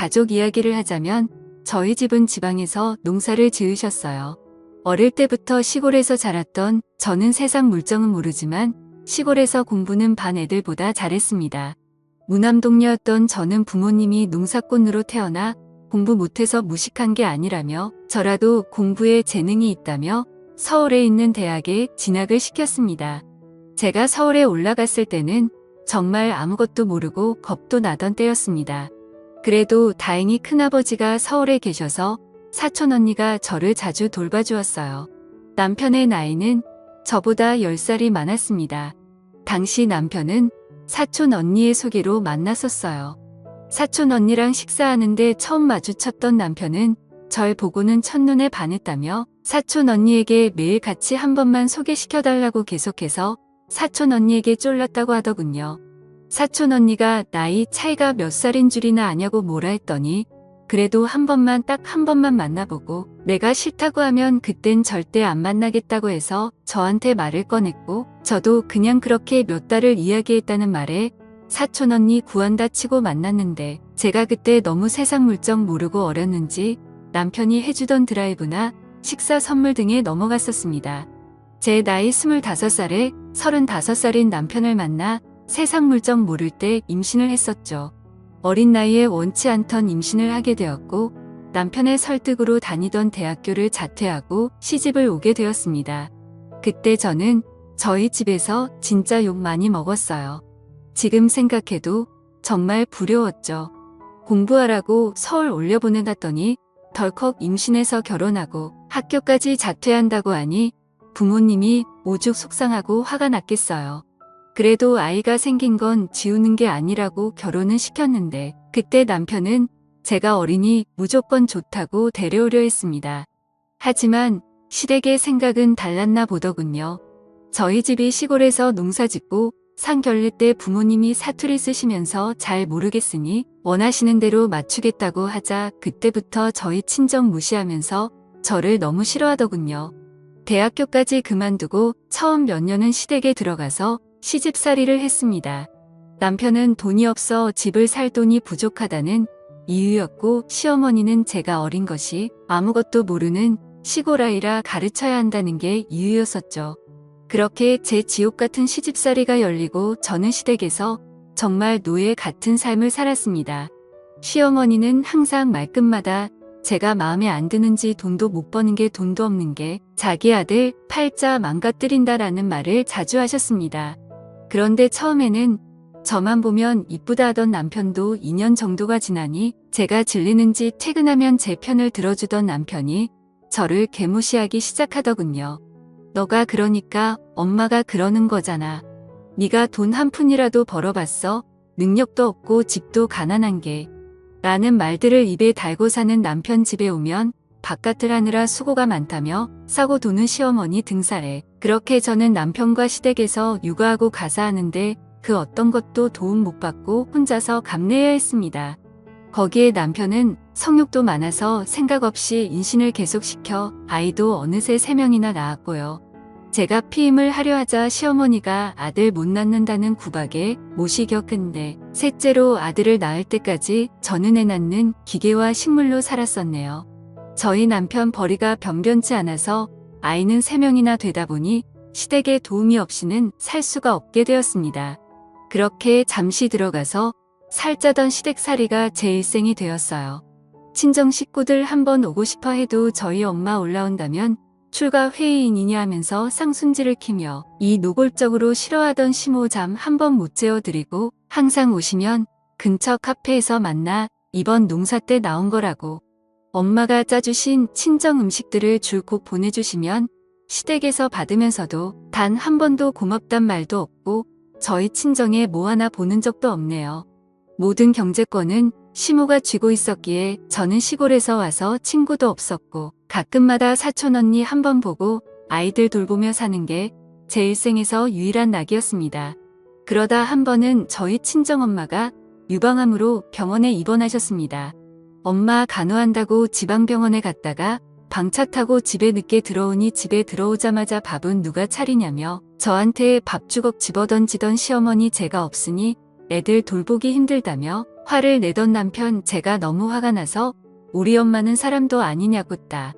가족 이야기를 하자면 저희 집은 지방에서 농사를 지으셨어요. 어릴 때부터 시골에서 자랐던 저는 세상 물정은 모르지만 시골에서 공부는 반 애들보다 잘했습니다. 무남동녀였던 저는 부모님이 농사꾼으로 태어나 공부 못해서 무식한 게 아니라며 저라도 공부에 재능이 있다며 서울에 있는 대학에 진학을 시켰습니다. 제가 서울에 올라갔을 때는 정말 아무것도 모르고 겁도 나던 때였습니다. 그래도 다행히 큰아버지가 서울에 계셔서 사촌 언니가 저를 자주 돌봐주었어요. 남편의 나이는 저보다 10살이 많았습니다. 당시 남편은 사촌 언니의 소개로 만났었어요. 사촌 언니랑 식사하는데 처음 마주쳤던 남편은 절 보고는 첫눈에 반했다며 사촌 언니에게 매일 같이 한 번만 소개시켜달라고 계속해서 사촌 언니에게 쫄랐다고 하더군요. 사촌 언니가 나이 차이가 몇 살인 줄이나 아냐고 뭐라 했더니 그래도 딱 한 번만 만나보고 내가 싫다고 하면 그땐 절대 안 만나겠다고 해서 저한테 말을 꺼냈고 저도 그냥 그렇게 몇 달을 이야기했다는 말에 사촌 언니 구한다 치고 만났는데 제가 그때 너무 세상 물정 모르고 어렸는지 남편이 해주던 드라이브나 식사 선물 등에 넘어갔었습니다. 제 나이 25살에 35살인 남편을 만나 세상 물정 모를 때 임신을 했었죠. 어린 나이에 원치 않던 임신을 하게 되었고 남편의 설득으로 다니던 대학교를 자퇴하고 시집을 오게 되었습니다. 그때 저는 저희 집에서 진짜 욕 많이 먹었어요. 지금 생각해도 정말 부러웠죠. 공부하라고 서울 올려보내놨더니 덜컥 임신해서 결혼하고 학교까지 자퇴한다고 하니 부모님이 오죽 속상하고 화가 났겠어요. 그래도 아이가 생긴 건 지우는 게 아니라고 결혼은 시켰는데 그때 남편은 제가 어리니 무조건 좋다고 데려오려 했습니다. 하지만 시댁의 생각은 달랐나 보더군요. 저희 집이 시골에서 농사짓고 상견례 때 부모님이 사투리 쓰시면서 잘 모르겠으니 원하시는 대로 맞추겠다고 하자 그때부터 저희 친정 무시하면서 저를 너무 싫어하더군요. 대학교까지 그만두고 처음 몇 년은 시댁에 들어가서 시집살이를 했습니다. 남편은 돈이 없어 집을 살 돈이 부족하다는 이유였고 시어머니는 제가 어린 것이 아무것도 모르는 시골 아이라 가르쳐야 한다는 게 이유였었죠. 그렇게 제 지옥 같은 시집살이가 열리고 저는 시댁에서 정말 노예 같은 삶을 살았습니다. 시어머니는 항상 말끝마다 제가 마음에 안 드는지 돈도 못 버는 게 돈도 없는 게 자기 아들 팔자 망가뜨린다라는 말을 자주 하셨습니다. 그런데 처음에는 저만 보면 이쁘다 하던 남편도 2년 정도가 지나니 제가 질리는지 퇴근하면 제 편을 들어주던 남편이 저를 개무시하기 시작하더군요. 너가 그러니까 엄마가 그러는 거잖아. 네가 돈 한 푼이라도 벌어봤어? 능력도 없고 집도 가난한 게. 라는 말들을 입에 달고 사는 남편 집에 오면 바깥을 하느라 수고가 많다며 싸고 도는 시어머니 등살에 그렇게 저는 남편과 시댁에서 육아하고 가사하는데 그 어떤 것도 도움 못 받고 혼자서 감내해야 했습니다. 거기에 남편은 성욕도 많아서 생각 없이 임신을 계속시켜 아이도 어느새 3명이나 낳았고요. 제가 피임을 하려 하자 시어머니가 아들 못 낳는다는 구박에 못이 겪은데 셋째로 아들을 낳을 때까지 저는 애 낳는 기계와 식물로 살았었네요. 저희 남편 벌이가 변변치 않아서 아이는 3명이나 되다 보니 시댁의 도움이 없이는 살 수가 없게 되었습니다. 그렇게 잠시 들어가서 살짜던 시댁살이가 제 일생이 되었어요. 친정 식구들 한번 오고 싶어 해도 저희 엄마 올라온다면 출가 회의인이냐 하면서 쌍순지를 키며 이 노골적으로 싫어하던 시모 잠 한 번 못 재워드리고 항상 오시면 근처 카페에서 만나 이번 농사 때 나온 거라고 엄마가 짜주신 친정 음식들을 줄곧 보내주시면 시댁에서 받으면서도 단 한 번도 고맙단 말도 없고 저희 친정에 뭐 하나 보는 적도 없네요. 모든 경제권은 시모가 쥐고 있었기에 저는 시골에서 와서 친구도 없었고 가끔마다 사촌 언니 한 번 보고 아이들 돌보며 사는 게 제 일생에서 유일한 낙이었습니다. 그러다 한 번은 저희 친정엄마가 유방암으로 병원에 입원하셨습니다. 엄마 간호한다고 지방병원에 갔다가 방차 타고 집에 늦게 들어오니 집에 들어오자마자 밥은 누가 차리냐며 저한테 밥주걱 집어던지던 시어머니 제가 없으니 애들 돌보기 힘들다며 화를 내던 남편 제가 너무 화가 나서 우리 엄마는 사람도 아니냐고 따.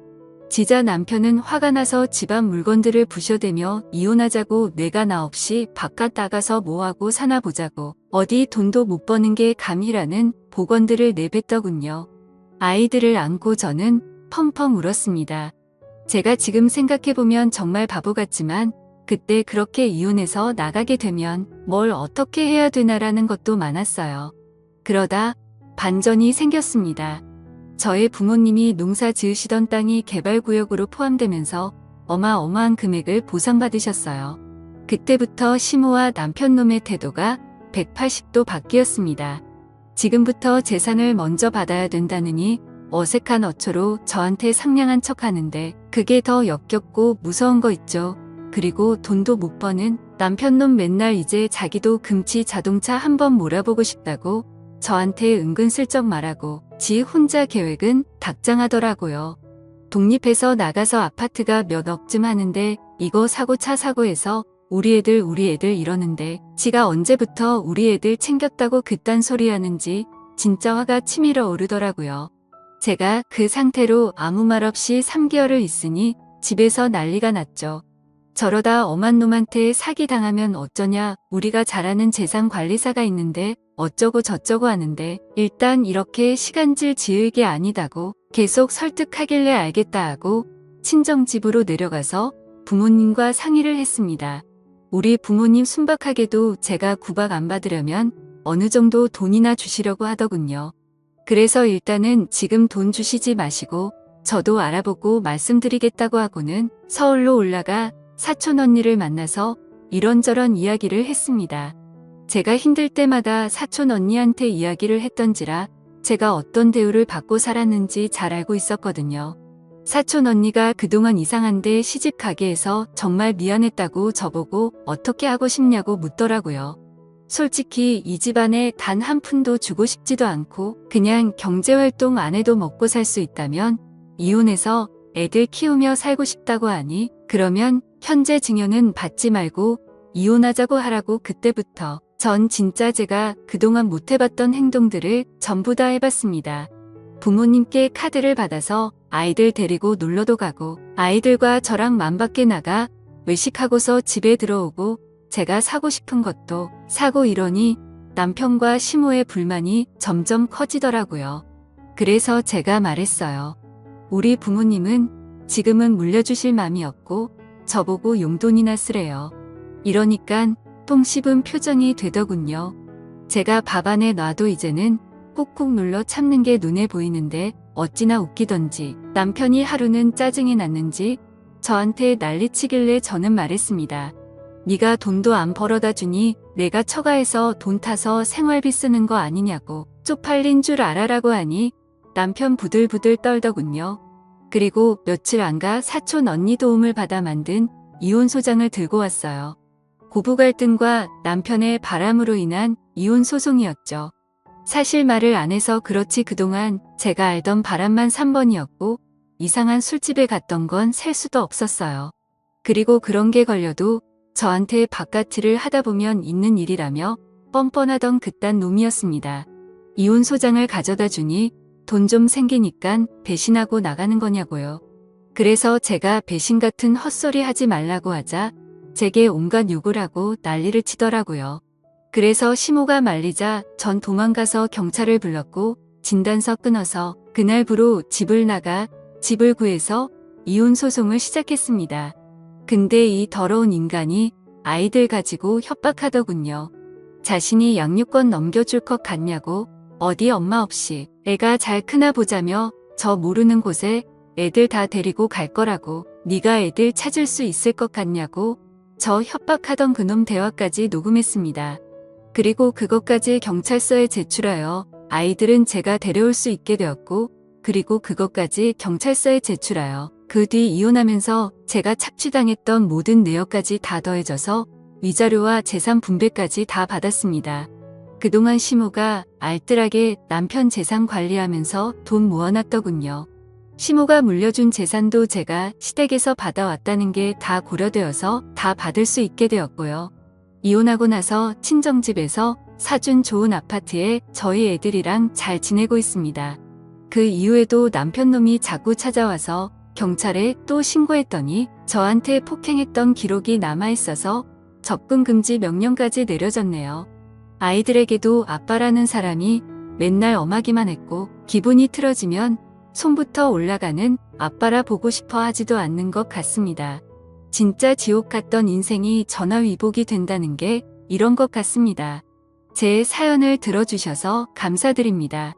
지자 남편은 화가 나서 집안 물건들을 부셔대며 이혼하자고 내가 나 없이 바깥 나가서 뭐하고 사나 보자고 어디 돈도 못 버는 게 감이라는 복언들을 내뱉더군요. 아이들을 안고 저는 펑펑 울었습니다. 제가 지금 생각해보면 정말 바보 같지만 그때 그렇게 이혼해서 나가게 되면 뭘 어떻게 해야 되나라는 것도 많았어요. 그러다 반전이 생겼습니다. 저의 부모님이 농사 지으시던 땅이 개발구역으로 포함되면서 어마어마한 금액을 보상받으셨어요. 그때부터 시모와 남편놈의 태도가 180도 바뀌었습니다. 지금부터 재산을 먼저 받아야 된다느니 어색한 어초로 저한테 상냥한 척 하는데 그게 더 역겹고 무서운 거 있죠. 그리고 돈도 못 버는 남편놈 맨날 이제 자기도 금치 자동차 한번 몰아보고 싶다고 저한테 은근슬쩍 말하고 지 혼자 계획은 닥장하더라고요. 독립해서 나가서 아파트가 몇 억쯤 하는데 이거 사고 차 사고 해서 우리 애들 이러는데 지가 언제부터 우리 애들 챙겼다고 그딴 소리 하는지 진짜 화가 치밀어 오르더라고요. 제가 그 상태로 아무 말 없이 3개월을 있으니 집에서 난리가 났죠. 저러다 엄한 놈한테 사기당하면 어쩌냐, 우리가 잘 아는 재산관리사가 있는데 어쩌고 저쩌고 하는데 일단 이렇게 시간질 지을 게 아니다고 계속 설득하길래 알겠다 하고 친정집으로 내려가서 부모님과 상의를 했습니다. 우리 부모님 순박하게도 제가 구박 안 받으려면 어느 정도 돈이나 주시려고 하더군요. 그래서 일단은 지금 돈 주시지 마시고 저도 알아보고 말씀드리겠다고 하고는 서울로 올라가 사촌 언니를 만나서 이런저런 이야기를 했습니다. 제가 힘들 때마다 사촌 언니한테 이야기를 했던지라 제가 어떤 대우를 받고 살았는지 잘 알고 있었거든요. 사촌 언니가 그동안 이상한데 시집 가게 해서 정말 미안했다고 저보고 어떻게 하고 싶냐고 묻더라고요. 솔직히 이 집안에 단 한 푼도 주고 싶지도 않고 그냥 경제활동 안 해도 먹고 살 수 있다면 이혼해서 애들 키우며 살고 싶다고 하니 그러면 현재 증여는 받지 말고 이혼하자고 하라고. 그때부터 전 진짜 제가 그동안 못 해봤던 행동들을 전부 다 해봤습니다. 부모님께 카드를 받아서 아이들 데리고 놀러도 가고 아이들과 저랑 맘 밖에 나가 외식하고서 집에 들어오고 제가 사고 싶은 것도 사고 이러니 남편과 시모의 불만이 점점 커지더라고요. 그래서 제가 말했어요. 우리 부모님은 지금은 물려주실 맘이 없고 저보고 용돈이나 쓰래요. 이러니깐 똥 씹은 표정이 되더군요. 제가 밥 안에 놔도 이제는 꾹꾹 눌러 참는 게 눈에 보이는데 어찌나 웃기던지 남편이 하루는 짜증이 났는지 저한테 난리치길래 저는 말했습니다. 네가 돈도 안 벌어다 주니 내가 처가에서 돈 타서 생활비 쓰는 거 아니냐고 쪽팔린 줄 알아라고 하니 남편 부들부들 떨더군요. 그리고 며칠 안 가 사촌 언니 도움을 받아 만든 이혼 소장을 들고 왔어요. 고부 갈등과 남편의 바람으로 인한 이혼 소송이었죠. 사실 말을 안 해서 그렇지 그동안 제가 알던 바람만 3번이었고 이상한 술집에 갔던 건 셀 수도 없었어요. 그리고 그런 게 걸려도 저한테 바깥일을 하다 보면 있는 일이라며 뻔뻔하던 그딴 놈이었습니다. 이혼 소장을 가져다 주니 돈 좀 생기니깐 배신하고 나가는 거냐고요. 그래서 제가 배신 같은 헛소리 하지 말라고 하자 제게 온갖 욕을 하고 난리를 치더라고요. 그래서 시모가 말리자 전 도망가서 경찰을 불렀고 진단서 끊어서 그날부로 집을 나가 집을 구해서 이혼 소송을 시작했습니다. 근데 이 더러운 인간이 아이들 가지고 협박하더군요. 자신이 양육권 넘겨줄 것 같냐고 어디 엄마 없이 애가 잘 크나 보자며 저 모르는 곳에 애들 다 데리고 갈 거라고 네가 애들 찾을 수 있을 것 같냐고 저 협박하던 그놈 대화까지 녹음했습니다. 그리고 그것까지 경찰서에 제출하여 아이들은 제가 데려올 수 있게 되었고 그리고 그것까지 경찰서에 제출하여 그 뒤 이혼하면서 제가 착취당했던 모든 내역까지 다 더해져서 위자료와 재산 분배까지 다 받았습니다. 그동안 시모가 알뜰하게 남편 재산 관리하면서 돈 모아놨더군요. 시모가 물려준 재산도 제가 시댁에서 받아왔다는 게 다 고려되어서 다 받을 수 있게 되었고요. 이혼하고 나서 친정집에서 사준 좋은 아파트에 저희 애들이랑 잘 지내고 있습니다. 그 이후에도 남편놈이 자꾸 찾아와서 경찰에 또 신고했더니 저한테 폭행했던 기록이 남아있어서 접근 금지 명령까지 내려졌네요. 아이들에게도 아빠라는 사람이 맨날 엄하기만 했고 기분이 틀어지면 손부터 올라가는 아빠라 보고 싶어 하지도 않는 것 같습니다. 진짜 지옥 같던 인생이 전화위복이 된다는 게 이런 것 같습니다. 제 사연을 들어주셔서 감사드립니다.